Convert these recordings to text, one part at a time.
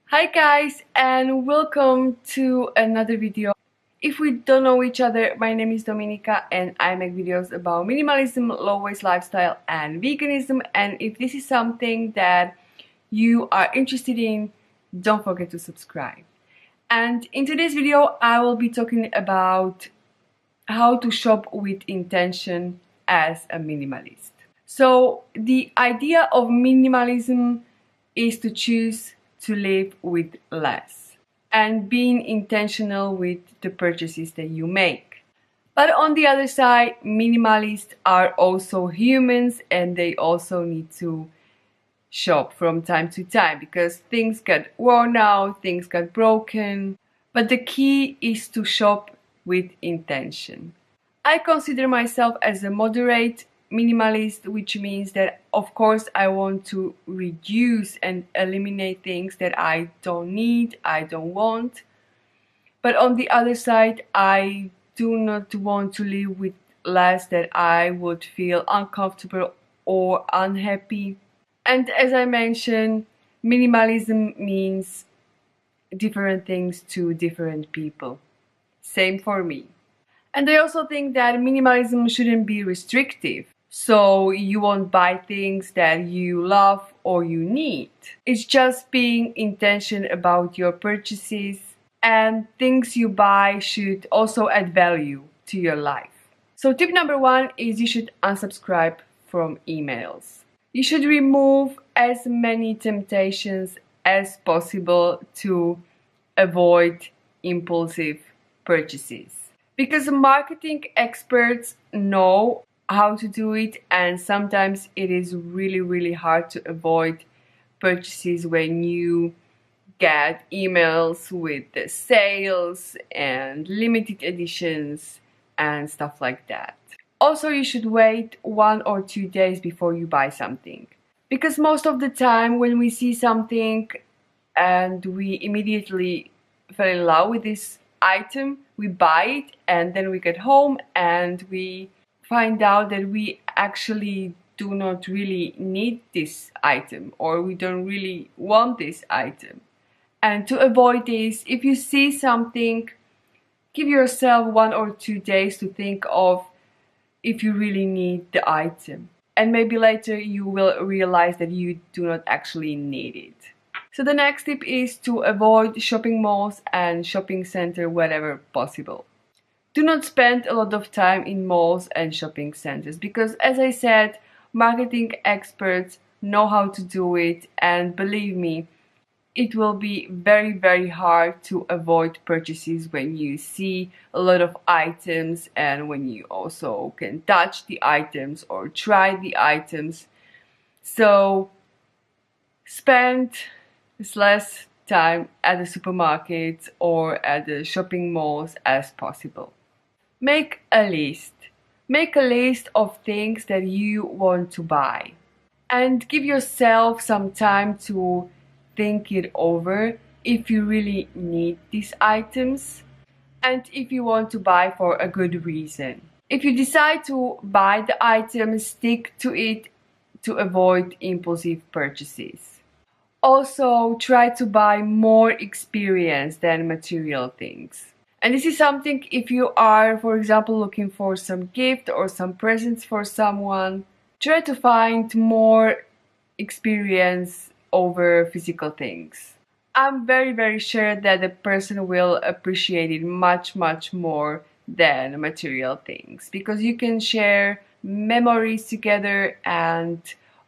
Hi guys, and welcome to another video. If we don't know each other, my name is Dominika and I make videos about minimalism, low waste lifestyle and veganism, and if this is something that you are interested in, don't forget to subscribe. And in today's video I will be talking about how to shop with intention as a minimalist. So the idea of minimalism is to choose to live with less and being intentional with the purchases that you make. But on the other side, minimalists are also humans and they also need to shop from time to time because things get worn out, things get broken. But the key is to shop with intention. I consider myself as a moderate minimalist, which means that of course I want to reduce and eliminate things that I don't need, I don't want. But on the other side, I do not want to live with less that I would feel uncomfortable or unhappy. And as I mentioned, minimalism means different things to different people. Same for me. And I also think that minimalism shouldn't be restrictive. So you won't buy things that you love or you need. It's just being intentional about your purchases, and things you buy should also add value to your life. So tip number one is you should unsubscribe from emails. You should remove as many temptations as possible to avoid impulsive purchases. Because marketing experts know how to do it, and sometimes it is really hard to avoid purchases when you get emails with the sales and limited editions and stuff like that. Also, you should wait 1 or 2 days before you buy something, because most of the time when we see something and we immediately fell in love with this item, we buy it and then we get home and we find out that we actually do not really need this item, or we don't really want this item. And to avoid this, if you see something, give yourself 1 or 2 days to think of if you really need the item, and maybe later you will realize that you do not actually need it. So the next tip is to avoid shopping malls and shopping centers wherever possible. Do not spend a lot of time in malls and shopping centers because, as I said, marketing experts know how to do it, and believe me, it will be very hard to avoid purchases when you see a lot of items and when you also can touch the items or try the items. So spend as less time at the supermarkets or at the shopping malls as possible. Make a list. Make a list of things that you want to buy, and give yourself some time to think it over if you really need these items and if you want to buy for a good reason. If you decide to buy the item, stick to it to avoid impulsive purchases. Also, try to buy more experience than material things. And this is something if you are, for example, looking for some gift or some presents for someone, try to find more experience over physical things. I'm very sure that the person will appreciate it much more than material things, because you can share memories together and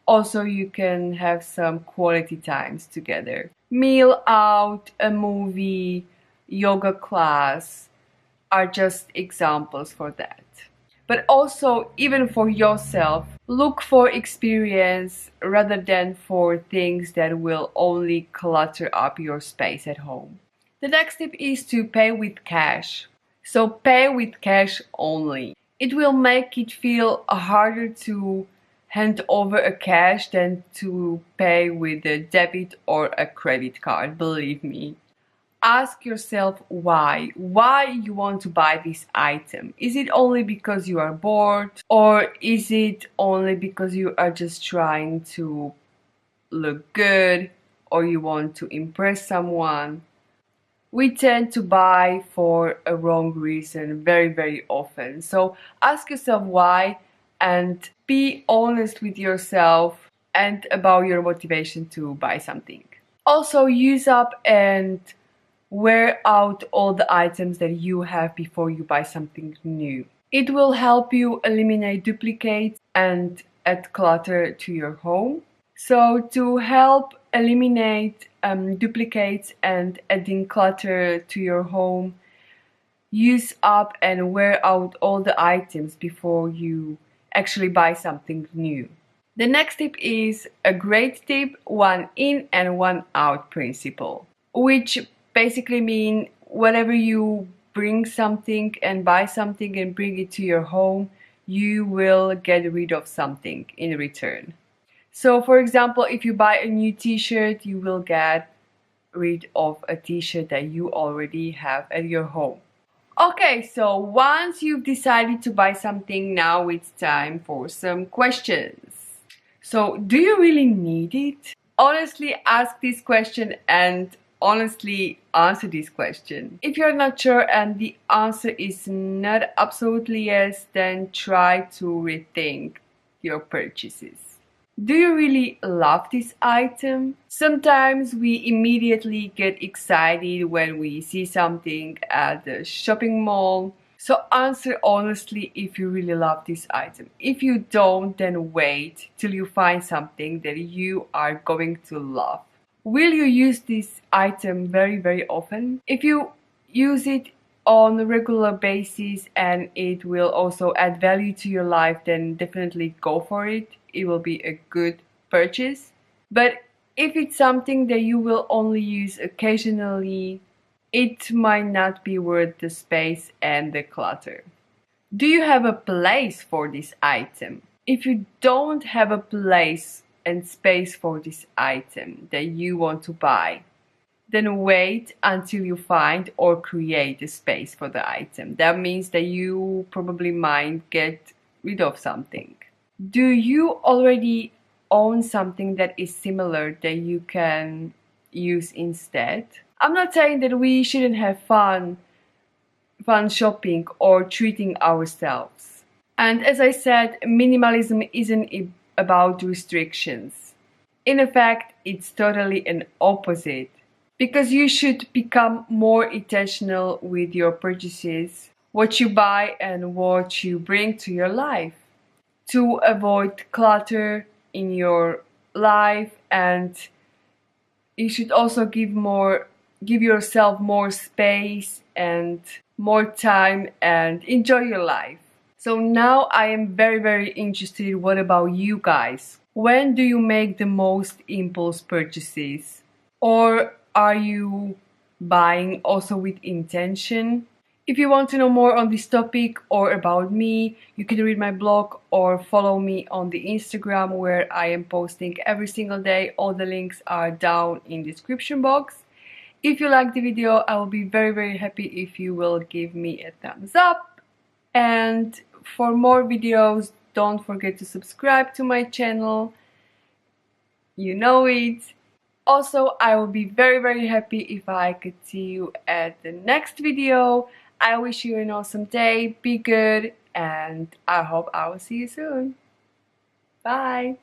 also you can have some quality times together. Meal out, a movie, yoga class are just examples for that. But also, even for yourself, look for experience rather than for things that will only clutter up your space at home. The next tip is to pay with cash. So pay with cash only. It will make it feel harder to hand over a cash than to pay with a debit or a credit card, believe me. Ask yourself why you want to buy this item. Is it only because you are bored, or is it only because you are just trying to look good, or you want to impress someone. We tend to buy for a wrong reason very often. So ask yourself why and be honest with yourself and about your motivation to buy something. Also, use up and wear out all the items that you have before you buy something new. It will help you eliminate duplicates and add clutter to your home. So to help eliminate duplicates and adding clutter to your home, use up and wear out all the items before you actually buy something new. The next tip is a great tip, one in and one out principle, which basically mean whenever you bring something and buy something and bring it to your home, you will get rid of something in return. So for example, if you buy a new t-shirt, you will get rid of a t-shirt that you already have at your home. Okay, so once you've decided to buy something, now it's time for some questions. So, do you really need it? Honestly, ask this question and honestly answer this question. If you're not sure and the answer is not absolutely yes, then try to rethink your purchases. Do you really love this item? Sometimes we immediately get excited when we see something at the shopping mall. So answer honestly if you really love this item. If you don't, then wait till you find something that you are going to love. Will you use this item very often? If you use it on a regular basis and it will also add value to your life, then definitely go for it. It will be a good purchase. But if it's something that you will only use occasionally, it might not be worth the space and the clutter. Do you have a place for this item? If you don't have a place and space for this item that you want to buy, then wait until you find or create a space for the item. That means that you probably might get rid of something. Do you already own something that is similar that you can use instead? I'm not saying that we shouldn't have fun shopping or treating ourselves. And as I said, minimalism isn't about restrictions. In fact, it's totally an opposite. Because you should become more intentional with your purchases, what you buy and what you bring to your life, to avoid clutter in your life, and you should also give yourself more space and more time and enjoy your life. So now I am very interested. What about you guys? When do you make the most impulse purchases? Or are you buying also with intention? If you want to know more on this topic or about me, you can read my blog or follow me on the Instagram where I am posting every single day. All the links are down in the description box. If you like the video, I will be very happy if you will give me a thumbs up. And for more videos, don't forget to subscribe to my channel. You know it. Also, I will be very happy if I could see you at the next video. I wish you an awesome day, be good, and I hope I will see you soon. Bye!